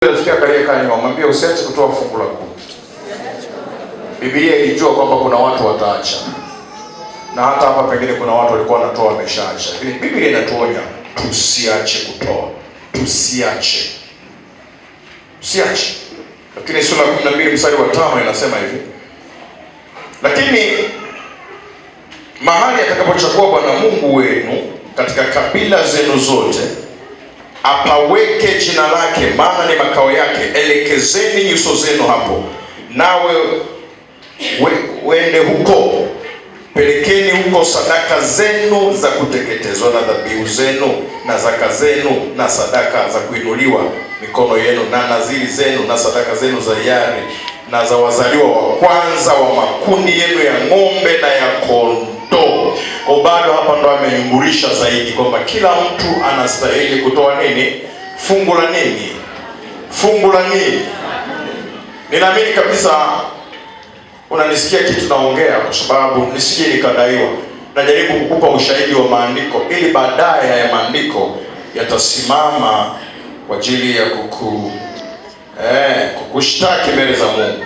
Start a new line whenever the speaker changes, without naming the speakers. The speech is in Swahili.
Rafiki aliyekani wamwambia usiache kutoa fungu la 10. Biblia ilijua kwamba kuna watu wataacha. Na hata hapa pengine kuna watu walikuwa wanatoa wameshaacha. Lakini Biblia inatuonya tusiache kutoa. Tusiache. Usiache. Lakini sura 12 mstari wa 5 inasema hivi. Lakini mahali atakapochagua Bwana Mungu wenu katika kabila zenu zote, apaweke jina lake, maana ni makao yake, elekezeni nyuso zenu hapo, nawe wende huko, pelekeni huko sadaka zenu za kuteketezwa na dhabihu zenu na zaka zenu na sadaka za kuinuliwa mikono yenu na nadhiri zenu na sadaka zenu za hiari na za wazaliwa wa kwanza wa makundi yenu ya ng'ombe na ya kondoo. Kwa bado hapa ndo amenyumbulisha zaidi kwamba kila mtu anastahili kutoa nini? Fungu la nini? Fungu la nini? Ninaamini kabisa unanisikia kitu naongea, kwa sababu nisije nikadaiwa. Najaribu kukupa ushahidi wa maandiko ili baadaye haya maandiko yatasimama kwa ajili ya kukushtaki mbele za Mungu.